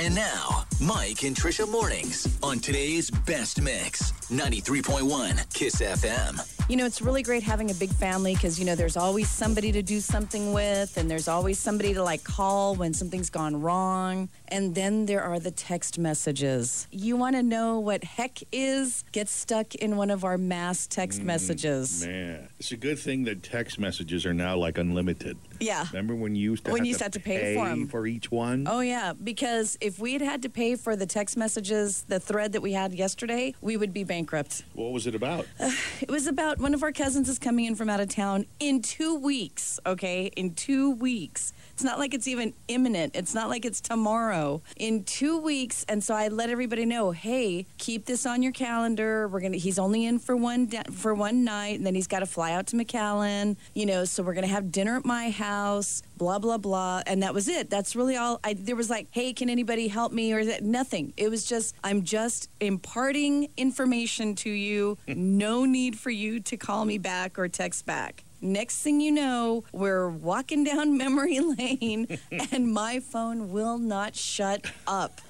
And now, Mike and Tricia mornings on today's best mix, 93.1 Kiss FM. You know, it's really great having a big family because, you know, there's always somebody to do something with, and there's always somebody to, call when something's gone wrong. And then there are the text messages. You want to know what heck is? Get stuck in one of our mass text messages. Man, it's a good thing that text messages are now, unlimited. Yeah. Remember when you used to have to pay for them? For each one? Oh, yeah, because if we had to pay for the text messages, the thread that we had yesterday, we would be bankrupt. What was it about? It was about one of our cousins is coming in from out of town in 2 weeks, okay? In 2 weeks. It's not like it's even imminent. It's not like it's tomorrow. In 2 weeks, and so I let everybody know, hey, keep this on your calendar. He's only in for one night, and then he's got to fly out to McAllen, so we're going to have dinner at my house, blah, blah, blah. And that was it. That's really all. There was hey, can anybody help me? Or nothing. It was just, I'm just imparting information to you. No need for you to call me back or text back. Next thing you know, we're walking down memory lane and my phone will not shut up.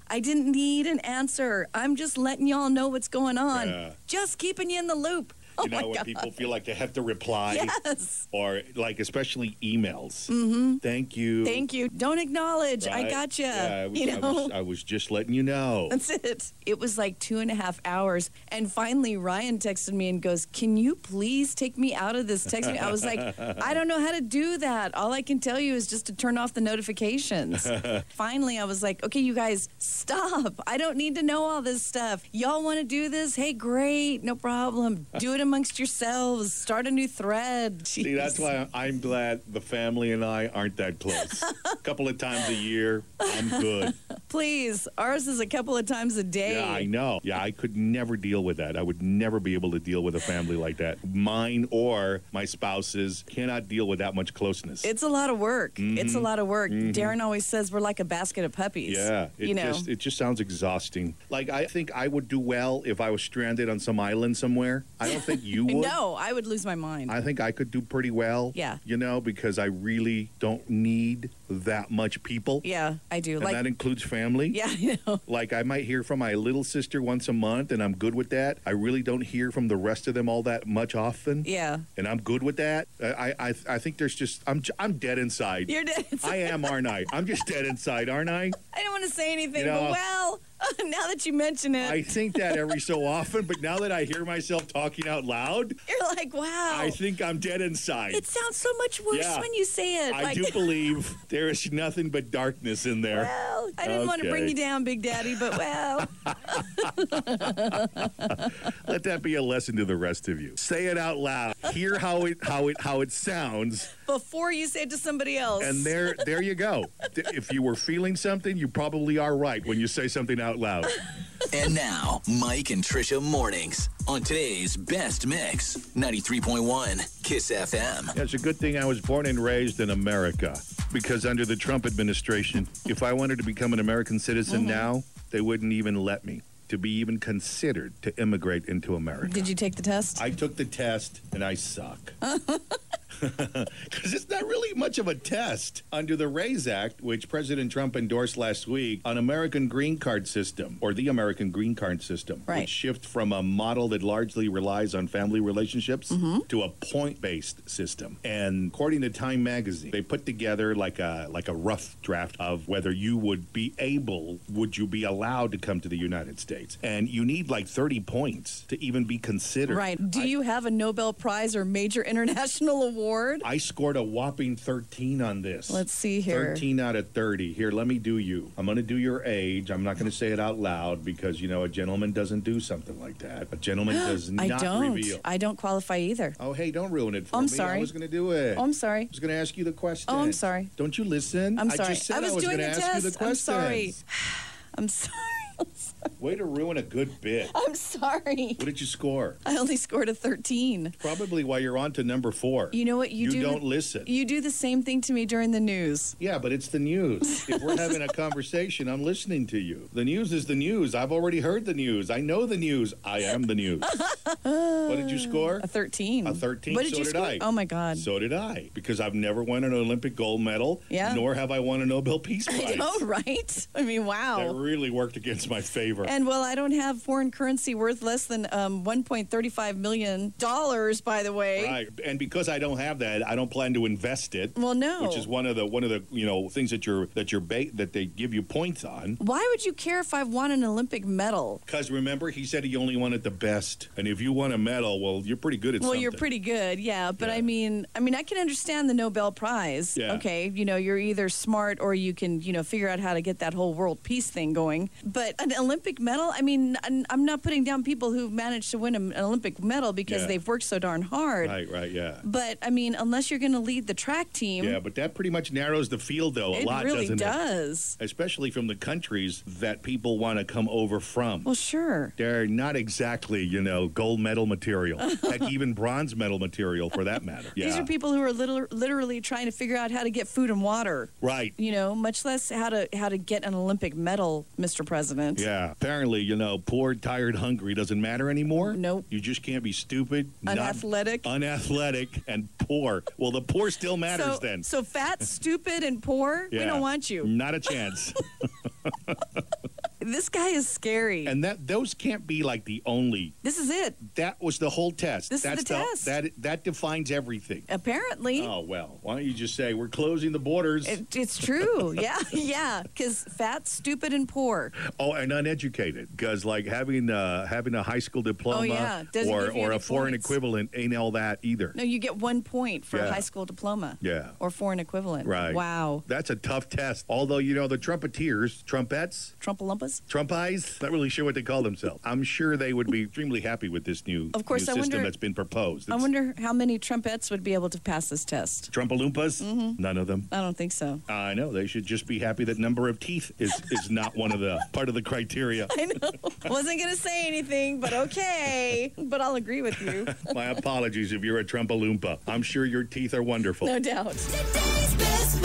I didn't need an answer. I'm just letting y'all know what's going on. Yeah. Just keeping you in the loop. When people feel like they have to reply. Yes. Or, especially emails. Mm-hmm. Thank you. Thank you. Don't acknowledge. Right? I gotcha. Yeah, I was just letting you know. That's it. It was 2.5 hours. And finally, Ryan texted me and goes, can you please take me out of this text? I was like, I don't know how to do that. All I can tell you is just to turn off the notifications. Finally, I was like, okay, you guys, stop. I don't need to know all this stuff. Y'all want to do this? Hey, great. No problem. Do it amongst yourselves. Start a new thread. Jeez. See, that's why I'm glad the family and I aren't that close. A couple of times a year, I'm good. Please. Ours is a couple of times a day. Yeah, I know. Yeah, I could never deal with that. I would never be able to deal with a family like that. Mine or my spouse's cannot deal with that much closeness. It's a lot of work. Mm-hmm. It's a lot of work. Mm-hmm. Darren always says we're like a basket of puppies. Yeah, it just sounds exhausting. I think I would do well if I was stranded on some island somewhere. I don't think you would. No, I would lose my mind. I think I could do pretty well. Yeah. Because I really don't need that much people. Yeah, I do. And that includes family. Yeah, I might hear from my little sister once a month, and I'm good with that. I really don't hear from the rest of them all that much often. Yeah. And I'm good with that. I think there's just, I'm dead inside. You're dead inside. I am, aren't I? I'm just dead inside, aren't I? I don't want to say anything, but now that you mention it. I think that every so often, but now that I hear myself talking out loud, you're like, wow. I think I'm dead inside. It sounds so much worse when you say it. I do believe there is nothing but darkness in there. Well, I didn't want to bring you down, Big Daddy, but Let that be a lesson to the rest of you. Say it out loud. Hear how it sounds before you say it to somebody else. And there you go. If you were feeling something, you probably are right when you say something out loud. And now, Mike and Tricia mornings on today's best mix, 93.1 Kiss FM. Yeah, it's a good thing I was born and raised in America, because under the Trump administration, if I wanted to become an American citizen now, they wouldn't even let me to be even considered to immigrate into America. Did you take the test? I took the test, and I suck. Because it's not really much of a test. Under the RAISE Act, which President Trump endorsed last week, an American green card system, or the American green card system, right, would shift from a model that largely relies on family relationships to a point-based system. And according to Time magazine, they put together like a rough draft of whether you would be allowed to come to the United States. And you need 30 points to even be considered. Right. Do you have a Nobel Prize or major international award? I scored a whopping 13 on this. Let's see here. 13 out of 30. Here, let me do you. I'm going to do your age. I'm not going to say it out loud because, a gentleman doesn't do something like that. A gentleman does not reveal. I don't qualify either. Oh, hey, don't ruin it for me. I'm sorry. I was going to do it. Oh, I'm sorry. I was going to ask you the question. Oh, I'm sorry. Don't you listen? I'm sorry. I just said I was going to ask you the question. I'm sorry. I'm sorry. Way to ruin a good bit. I'm sorry. What did you score? I only scored a 13. Probably why you're on to number 4. You know what you do? You don't listen. You do the same thing to me during the news. Yeah, but it's the news. If we're having a conversation, I'm listening to you. The news is the news. I've already heard the news. I know the news. I am the news. What did you score? A 13. A 13. What did So you did score? I. Oh, my God. So did I. Because I've never won an Olympic gold medal, nor have I won a Nobel Peace Prize. I know, right? I mean, wow. That really worked against my favor. And, well, I don't have foreign currency worth less than $1.35 million, by the way. Right. And because I don't have that, I don't plan to invest it. Well, no. Which is one of the things that they give you points on. Why would you care if I've won an Olympic medal? Because remember, he said he only wanted the best. And if you won a medal, well, you're pretty good at something. Well, you're pretty good, yeah. But I mean, I can understand the Nobel Prize. Yeah. Okay, you're either smart or you can, figure out how to get that whole world peace thing going. But an Olympic medal, I'm not putting down people who've managed to win an Olympic medal because they've worked so darn hard. Right, yeah. But, unless you're going to lead the track team. Yeah, but that pretty much narrows the field, though, a lot, really doesn't it? does. Especially from the countries that people want to come over from. Well, sure. They're not exactly, gold medal material. Heck, even bronze medal material, for that matter. Yeah. These are people who are literally trying to figure out how to get food and water. Right. Much less how to get an Olympic medal, Mr. President. Yeah. Apparently, poor, tired, hungry doesn't matter anymore. Nope. You just can't be stupid, unathletic, and poor. Well, the poor still matters then. So fat, stupid, and poor? Yeah. We don't want you. Not a chance. This guy is scary. And those can't be like the only. This is it. That was the whole test. That's the test. That defines everything. Apparently. Oh, well, why don't you just say we're closing the borders? It's true. Yeah. Because fat, stupid, and poor. Oh, and uneducated. Because like having a high school diploma or a foreign equivalent ain't all that either. No, you get 1 point for a high school diploma. Yeah. Or foreign equivalent. Right. Wow. That's a tough test. Although, the trumpets, Trumpalumpas? Trump-eyes, not really sure what they call themselves. I'm sure they would be extremely happy with this new system that's been proposed. I wonder how many trumpets would be able to pass this test. Trumpalumpas? Mm-hmm. None of them. I don't think so. I know. They should just be happy that number of teeth is not one of the part of the criteria. I know. Wasn't going to say anything, but okay. But I'll agree with you. My apologies if you're a Trumpalumpa. I'm sure your teeth are wonderful. No doubt.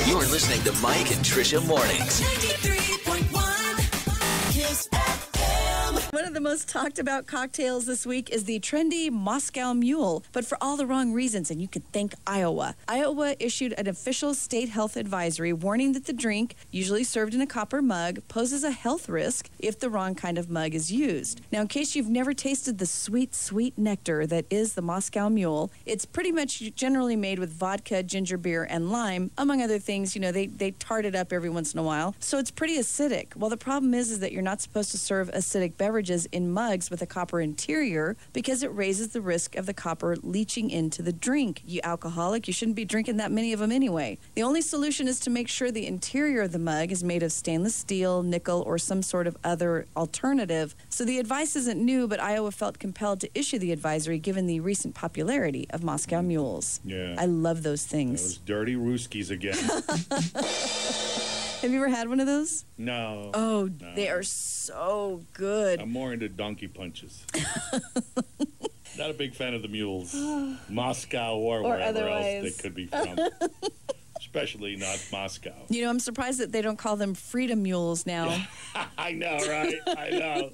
You're listening to Mike and Tricia Mornings. 93.1 Kiss FM. One of the most talked about cocktails this week is the trendy Moscow Mule, but for all the wrong reasons, and you could thank Iowa. Iowa issued an official state health advisory warning that the drink, usually served in a copper mug, poses a health risk if the wrong kind of mug is used. Now, in case you've never tasted the sweet, sweet nectar that is the Moscow Mule, it's pretty much generally made with vodka, ginger beer, and lime. Among other things, they tart it up every once in a while, so it's pretty acidic. Well, the problem is that you're not supposed to serve acidic beverages in mugs with a copper interior because it raises the risk of the copper leaching into the drink. You alcoholic, you shouldn't be drinking that many of them anyway. The only solution is to make sure the interior of the mug is made of stainless steel, nickel, or some sort of other alternative. So the advice isn't new, but Iowa felt compelled to issue the advisory given the recent popularity of Moscow Mules. Yeah. I love those things. Those dirty Ruskies again. Have you ever had one of those? No. Oh, no. They are so good. I'm more into donkey punches. Not a big fan of the mules. Moscow or wherever otherwise. else they could be from. Especially not Moscow. I'm surprised that they don't call them freedom mules now. I know, right? I know.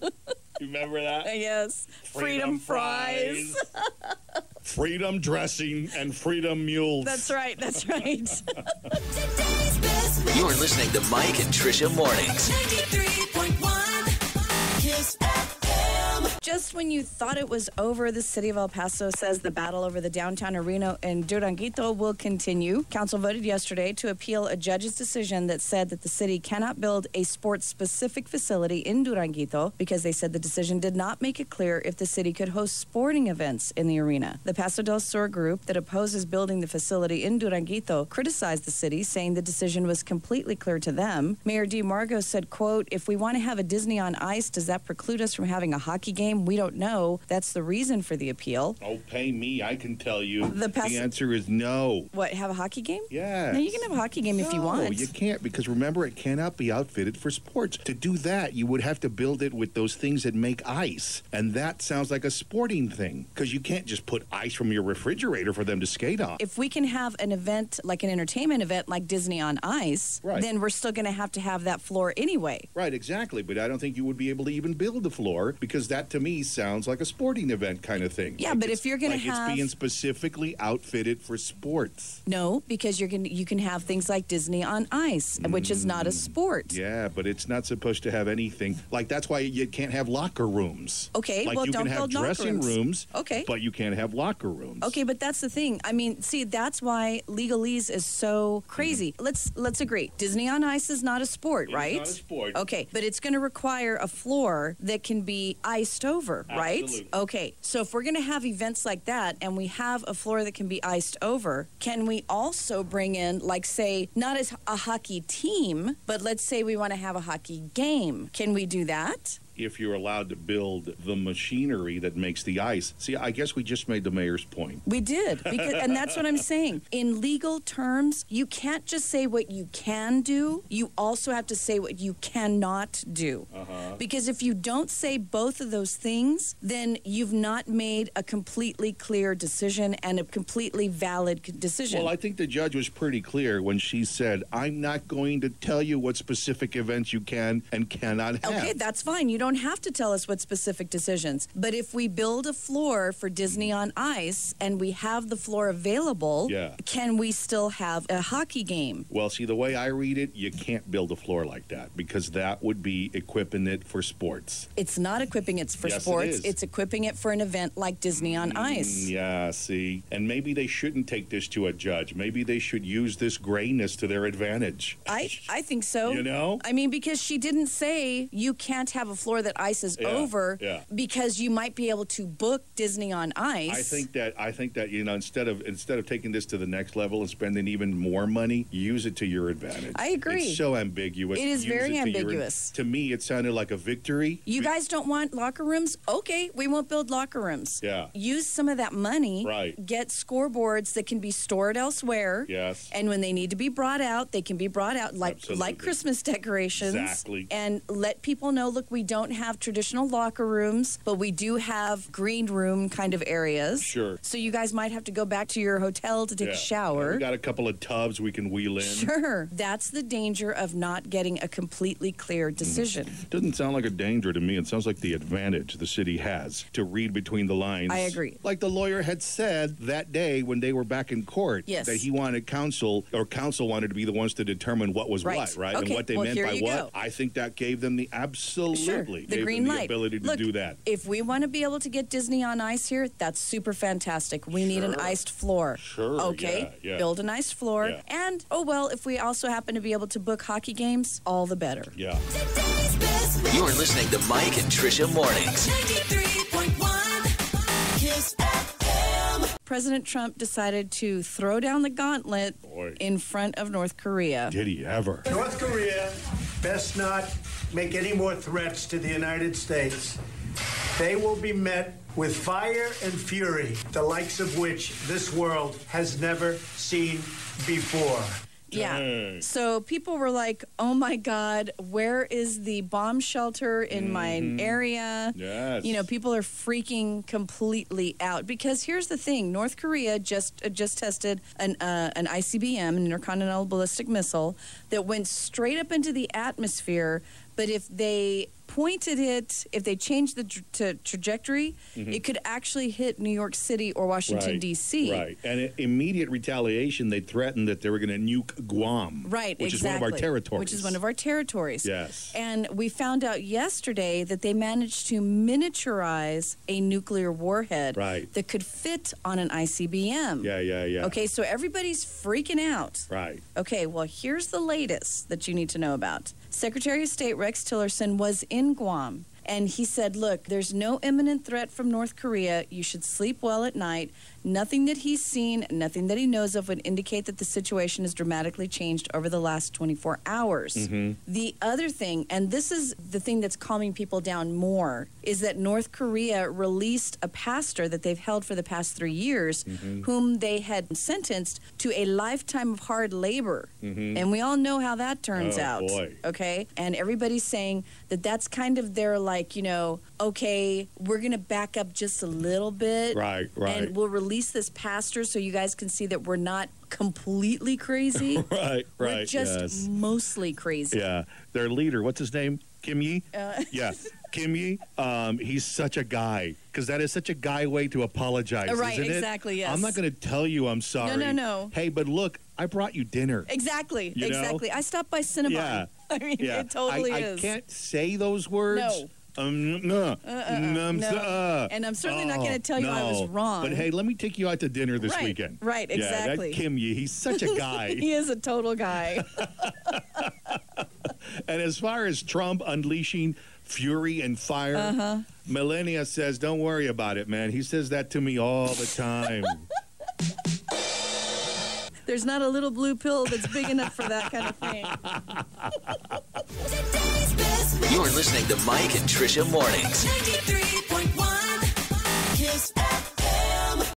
You remember that? Yes. Freedom fries. Freedom dressing and freedom mules. That's right. Today's best mix. You're listening to Mike and Tricia Mornings. 93.1 Kiss FM. Just when you thought it was over, the city of El Paso says the battle over the downtown arena in Duranguito will continue. Council voted yesterday to appeal a judge's decision that said that the city cannot build a sports-specific facility in Duranguito because they said the decision did not make it clear if the city could host sporting events in the arena. The Paso del Sur group that opposes building the facility in Duranguito criticized the city, saying the decision was completely clear to them. Mayor D. Margo said, quote, "If we want to have a Disney on Ice, does that preclude us from having a hockey game them. We don't know. That's the reason for the appeal. Oh, pay me. I can tell you. The answer is no. What, have a hockey game? Yes. No, you can have a hockey game if you want. No, you can't, because remember, it cannot be outfitted for sports. To do that, you would have to build it with those things that make ice. And that sounds like a sporting thing, because you can't just put ice from your refrigerator for them to skate on. If we can have an event, like an entertainment event like Disney on Ice, Right. then we're still going to have that floor anyway. Right, exactly. But I don't think you would be able to even build the floor, because that to me sounds like a sporting event kind of thing. Yeah, Like but it's- if you're going to like have... it's being specifically outfitted for sports. No, because you can have things like Disney on Ice, which is not a sport. Yeah, but it's not supposed to have anything. Like, that's why you can't have locker rooms. Okay, like well, you don't can have build locker dressing rooms. Okay. But you can't have locker rooms. Okay, but that's the thing. I mean, see, that's why legalese is so crazy. Let's agree. Disney on Ice is not a sport, It's right? not a sport. Okay, but it's going to require a floor that can be iced over, right? Absolutely. Okay, so if we're going to have events like that and we have a floor that can be iced over, can we also bring in, like, say, not as a hockey team, but let's say we want to have a hockey game? Can we do that? If you're allowed to build the machinery that makes the ice. See, I guess we just made the mayor's point. We did, and that's what I'm saying. In legal terms, you can't just say what you can do. You also have to say what you cannot do. Because if you don't say both of those things, then you've not made a completely clear decision and a completely valid decision. Well, I think the judge was pretty clear when she said, I'm not going to tell you what specific events you can and cannot have. Okay, that's fine. You don't have to tell us what specific decisions. But if we build a floor for Disney on Ice and we have the floor available, Yeah. can we still have a hockey game? Well, see, the way I read it, you can't build a floor like that, because that would be equipping it for sports. It's not equipping it for Yes, it sports. is. It's equipping it for an event like Disney on Ice. Yeah, see. And maybe they shouldn't take this to a judge. Maybe they should use this grayness to their advantage. I think so. You know? I mean, because she didn't say you can't have a floor that ice is over because you might be able to book Disney on Ice. I think that instead of taking this to the next level and spending even more money, use it to your advantage. I agree. It's so ambiguous. It is Use very to ambiguous. To me, it sounded like a victory. You guys don't want locker rooms? Okay, we won't build locker rooms. Yeah. Use some of that money. Right. Get scoreboards that can be stored elsewhere. Yes. And when they need to be brought out, they can be brought out like Absolutely. Christmas decorations. Exactly. And let people know, look, we don't have traditional locker rooms, but we do have green room kind of areas. Sure. So you guys might have to go back to your hotel to take a shower. We got a couple of tubs we can wheel in. Sure. That's the danger of not getting a completely clear decision. Doesn't sound like a danger to me. It sounds like the advantage the city has to read between the lines. I agree. Like the lawyer had said that day when they were back in court, Yes. that he wanted counsel wanted to be the ones to determine what was Right. what, right? Okay, And what they well, meant here by you what. go. I think that gave them the absolutely The gave green them the light. ability to Look, do that. If we want to be able to get Disney on Ice here, that's super fantastic. We need an Sure. iced floor. Sure, Okay. yeah. Build an iced floor. Yeah. And, oh, well, if we also happen to be able to book hockey games, all the better. Yeah. Today's best mix. You're listening to Mike and Tricia Mornings. 93.1 Kiss FM. President Trump decided to throw down the gauntlet Boy. in front of North Korea. Did he ever? North Korea best not make any more threats to the United States. They will be met with fire and fury, the likes of which this world has never seen before. Yeah. Dang. So people were like, oh my God, where is the bomb shelter in my area? Yes. You know, people are freaking completely out because here's the thing. North Korea just tested an ICBM, an intercontinental ballistic missile, that went straight up into the atmosphere. But if they pointed it, if they changed the trajectory, it could actually hit New York City or Washington, D.C. Right. And in immediate retaliation, they threatened that they were going to nuke Guam. Right, which exactly. is one of our territories. Which is one of our territories. Yes. And we found out yesterday that they managed to miniaturize a nuclear warhead Right. that could fit on an ICBM. Yeah. Okay, so everybody's freaking out. Right. Okay, well, here's the latest that you need to know about. Secretary of State Rex Tillerson was in Guam, and he said, look, there's no imminent threat from North Korea. You should sleep well at night. Nothing that he's seen, nothing that he knows of would indicate that the situation has dramatically changed over the last 24 hours. The other thing, and this is the thing that's calming people down more, is that North Korea released a pastor that they've held for the past 3 years, whom they had sentenced to a lifetime of hard labor. And we all know how that turns out. Boy. Okay? And everybody's saying that that's kind of their, like, you know, okay, we're going to back up just a little bit. Right. And we'll release this pastor so you guys can see that we're not completely crazy. Right. We're just mostly crazy. Yeah. Their leader, what's his name? Kim Yi? Yeah. Kim Yi, he's such a guy, because that is such a guy way to apologize, Right, isn't it? exactly, yes. I'm not going to tell you I'm sorry. No. Hey, but look, I brought you dinner. Exactly. You know? I stopped by Cinnabon. Yeah. I mean, it totally is. I can't say those words. No. No. And I'm certainly not going to tell you I was wrong. But hey, let me take you out to dinner this Right, weekend. right, Yeah, exactly. that Kim Yi, he's such a guy. He is a total guy. And as far as Trump unleashing fury and fire, Melania says, don't worry about it, man. He says that to me all the time. There's not a little blue pill that's big enough for that kind of thing. Today's best mix. You're listening to Mike and Tricia Mornings. 93.1